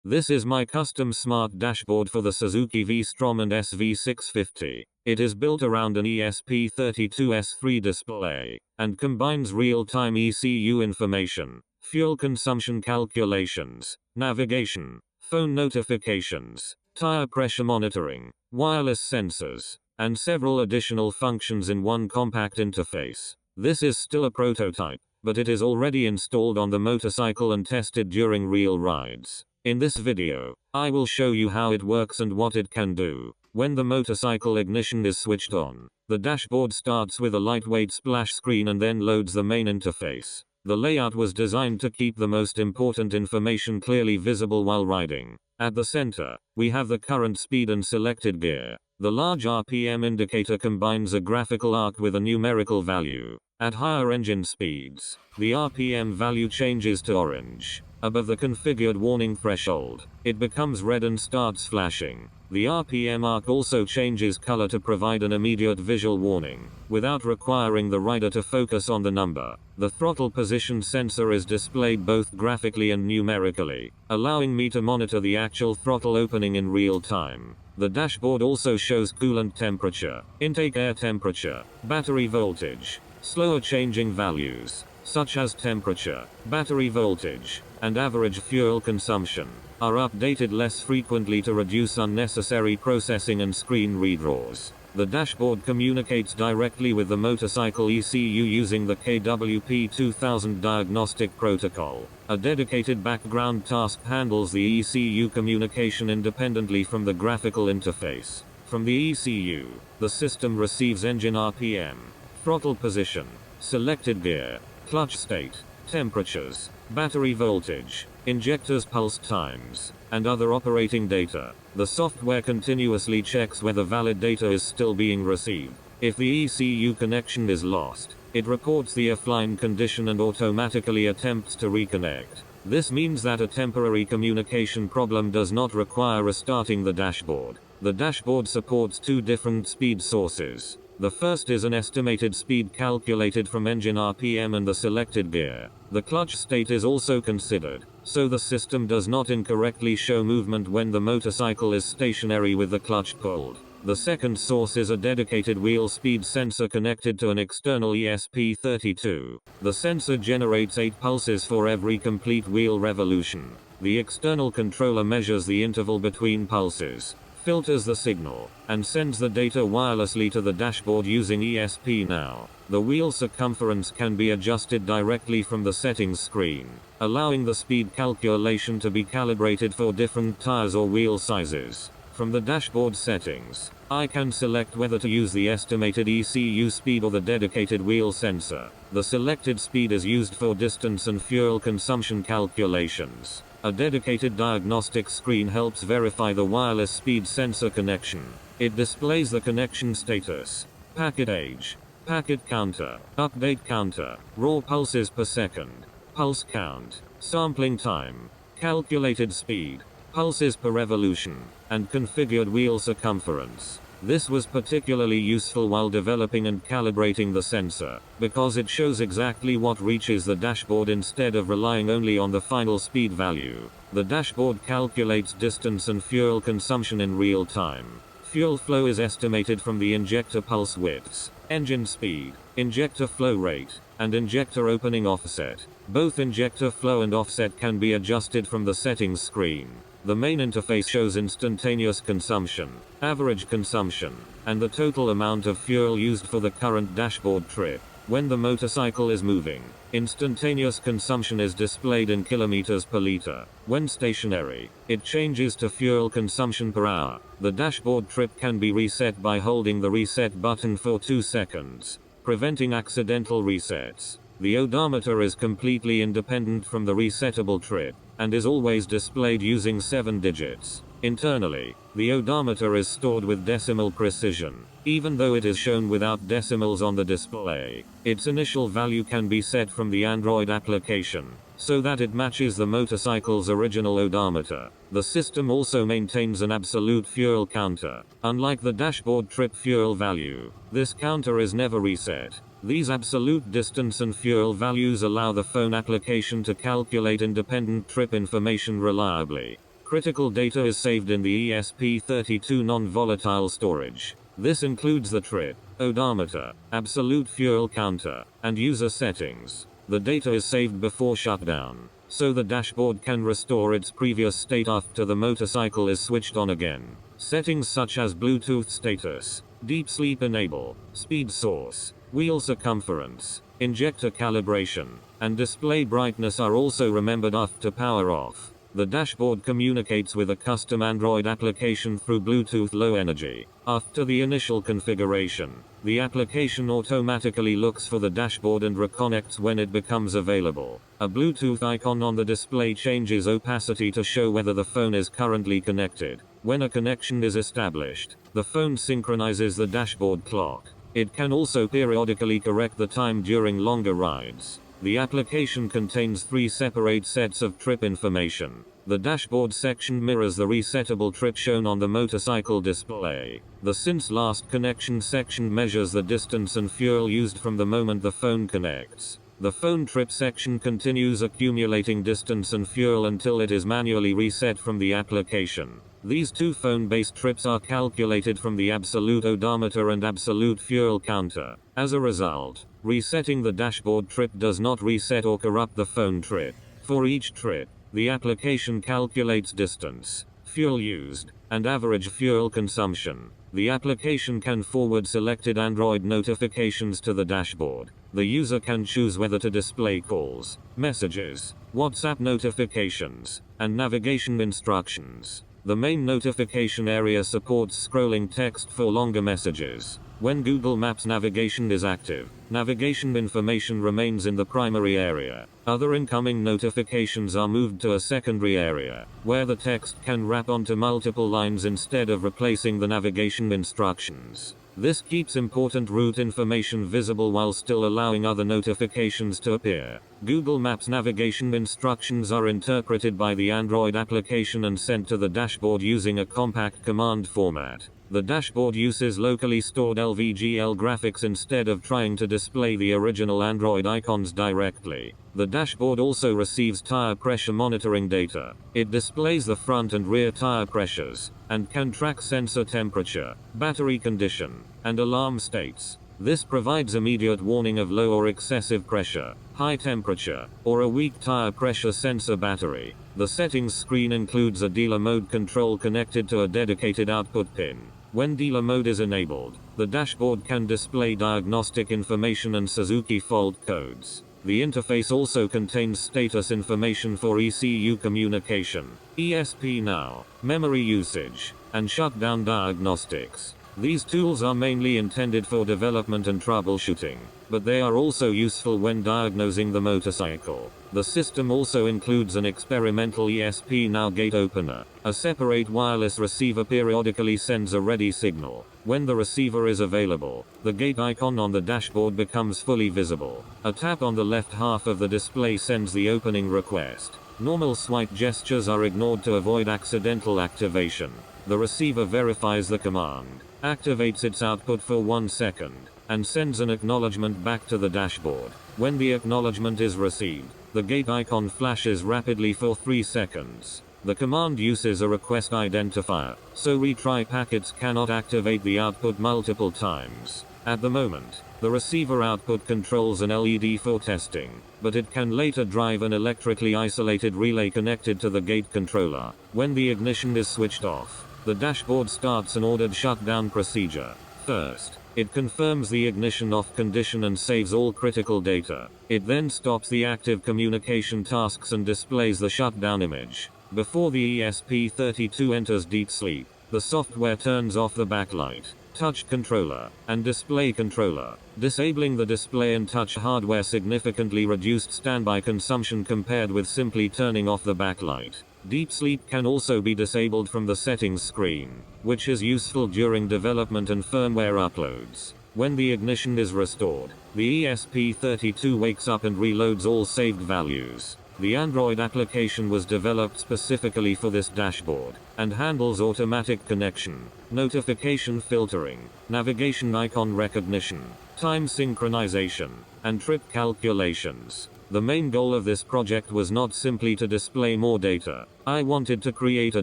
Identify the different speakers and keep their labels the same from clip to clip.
Speaker 1: This is my custom smart dashboard for the Suzuki V-strom and SV650. It is built around an ESP32S3 display, and combines real-time ECU information, fuel consumption calculations, navigation, phone notifications, tire pressure monitoring, wireless sensors, and several additional functions in one compact interface. This is still a prototype, but it is already installed on the motorcycle and tested during real rides. In this video, I will show you how it works and what it can do. When the motorcycle ignition is switched on, the dashboard starts with a lightweight splash screen and then loads the main interface. The layout was designed to keep the most important information clearly visible while riding. At the center, we have the current speed and selected gear. The large RPM indicator combines a graphical arc with a numerical value. At higher engine speeds, the RPM value changes to orange. Above the configured warning threshold, it becomes red and starts flashing. The RPM arc also changes color to provide an immediate visual warning, without requiring the rider to focus on the number. The throttle position sensor is displayed both graphically and numerically, allowing me to monitor the actual throttle opening in real time. The dashboard also shows coolant temperature, intake air temperature, battery voltage, slower changing values, such as temperature, battery voltage, and average fuel consumption, are updated less frequently to reduce unnecessary processing and screen redraws. The dashboard communicates directly with the motorcycle ECU using the KWP2000 diagnostic protocol. A dedicated background task handles the ECU communication independently from the graphical interface. From the ECU, the system receives engine RPM, throttle position, selected gear, clutch state, temperatures, battery voltage, injectors pulse times, and other operating data. The software continuously checks whether valid data is still being received. If the ECU connection is lost, it reports the offline condition and automatically attempts to reconnect. This means that a temporary communication problem does not require restarting the dashboard. The dashboard supports two different speed sources. The first is an estimated speed calculated from engine RPM and the selected gear. The clutch state is also considered, so the system does not incorrectly show movement when the motorcycle is stationary with the clutch pulled. The second source is a dedicated wheel speed sensor connected to an external ESP32. The sensor generates 8 pulses for every complete wheel revolution. The external controller measures the interval between pulses, filters the signal, and sends the data wirelessly to the dashboard using ESP Now. The wheel circumference can be adjusted directly from the settings screen, allowing the speed calculation to be calibrated for different tires or wheel sizes. From the dashboard settings, I can select whether to use the estimated ECU speed or the dedicated wheel sensor. The selected speed is used for distance and fuel consumption calculations. A dedicated diagnostic screen helps verify the wireless speed sensor connection. It displays the connection status, packet age, packet counter, update counter, raw pulses per second, pulse count, sampling time, calculated speed, pulses per revolution, and configured wheel circumference. This was particularly useful while developing and calibrating the sensor, because it shows exactly what reaches the dashboard instead of relying only on the final speed value. The dashboard calculates distance and fuel consumption in real time. Fuel flow is estimated from the injector pulse widths, engine speed, injector flow rate, and injector opening offset. Both injector flow and offset can be adjusted from the settings screen. The main interface shows instantaneous consumption, average consumption, and the total amount of fuel used for the current dashboard trip. When the motorcycle is moving, instantaneous consumption is displayed in kilometers per liter. When stationary, it changes to fuel consumption per hour. The dashboard trip can be reset by holding the reset button for 2 seconds, preventing accidental resets. The odometer is completely independent from the resettable trip, and is always displayed using 7 digits. Internally, the odometer is stored with decimal precision, even though it is shown without decimals on the display. Its initial value can be set from the Android application, so that it matches the motorcycle's original odometer. The system also maintains an absolute fuel counter. Unlike the dashboard trip fuel value, this counter is never reset. These absolute distance and fuel values allow the phone application to calculate independent trip information reliably. Critical data is saved in the ESP32 non-volatile storage. This includes the trip, odometer, absolute fuel counter, and user settings. The data is saved before shutdown, so the dashboard can restore its previous state after the motorcycle is switched on again. Settings such as Bluetooth status, deep sleep enable, speed source, wheel circumference, injector calibration, and display brightness are also remembered after power off. The dashboard communicates with a custom Android application through Bluetooth Low Energy. After the initial configuration, the application automatically looks for the dashboard and reconnects when it becomes available. A Bluetooth icon on the display changes opacity to show whether the phone is currently connected. When a connection is established, the phone synchronizes the dashboard clock. It can also periodically correct the time during longer rides. The application contains 3 separate sets of trip information. The dashboard section mirrors the resettable trip shown on the motorcycle display. The since last connection section measures the distance and fuel used from the moment the phone connects. The phone trip section continues accumulating distance and fuel until it is manually reset from the application. These 2 phone-based trips are calculated from the absolute odometer and absolute fuel counter. As a result, resetting the dashboard trip does not reset or corrupt the phone trip. For each trip, the application calculates distance, fuel used, and average fuel consumption. The application can forward selected Android notifications to the dashboard. The user can choose whether to display calls, messages, WhatsApp notifications, and navigation instructions. The main notification area supports scrolling text for longer messages. When Google Maps navigation is active, navigation information remains in the primary area. Other incoming notifications are moved to a secondary area, where the text can wrap onto multiple lines instead of replacing the navigation instructions. This keeps important route information visible while still allowing other notifications to appear. Google Maps navigation instructions are interpreted by the Android application and sent to the dashboard using a compact command format. The dashboard uses locally stored LVGL graphics instead of trying to display the original Android icons directly. The dashboard also receives tire pressure monitoring data. It displays the front and rear tire pressures, and can track sensor temperature, battery condition, and alarm states. This provides immediate warning of low or excessive pressure, high temperature, or a weak tire pressure sensor battery. The settings screen includes a dealer mode control connected to a dedicated output pin. When dealer mode is enabled, the dashboard can display diagnostic information and Suzuki fault codes. The interface also contains status information for ECU communication, ESP now, memory usage, and shutdown diagnostics. These tools are mainly intended for development and troubleshooting, but they are also useful when diagnosing the motorcycle. The system also includes an experimental ESP now gate opener. A separate wireless receiver periodically sends a ready signal. When the receiver is available, the gate icon on the dashboard becomes fully visible. A tap on the left half of the display sends the opening request. Normal swipe gestures are ignored to avoid accidental activation. The receiver verifies the command, activates its output for 1 second, and sends an acknowledgement back to the dashboard. When the acknowledgement is received, the gate icon flashes rapidly for 3 seconds. The command uses a request identifier, so retry packets cannot activate the output multiple times. At the moment, the receiver output controls an LED for testing, but it can later drive an electrically isolated relay connected to the gate controller. When the ignition is switched off, the dashboard starts an ordered shutdown procedure. First, it confirms the ignition off condition and saves all critical data. It then stops the active communication tasks and displays the shutdown image. Before the ESP32 enters deep sleep, the software turns off the backlight, touch controller, and display controller. Disabling the display and touch hardware significantly reduced standby consumption compared with simply turning off the backlight. Deep sleep can also be disabled from the settings screen, which is useful during development and firmware uploads. When the ignition is restored, the ESP32 wakes up and reloads all saved values. The Android application was developed specifically for this dashboard, and handles automatic connection, notification filtering, navigation icon recognition, time synchronization, and trip calculations. The main goal of this project was not simply to display more data. I wanted to create a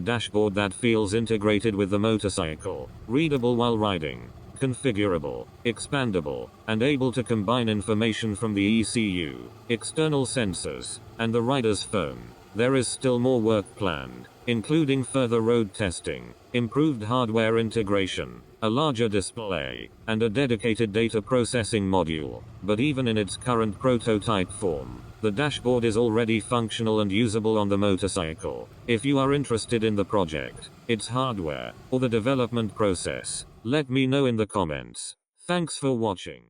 Speaker 1: dashboard that feels integrated with the motorcycle, readable while riding, configurable, expandable, and able to combine information from the ECU, external sensors, and the rider's phone. There is still more work planned, including further road testing, improved hardware integration, a larger display, and a dedicated data processing module. But even in its current prototype form, the dashboard is already functional and usable on the motorcycle. If you are interested in the project, its hardware, or the development process, let me know in the comments. Thanks for watching.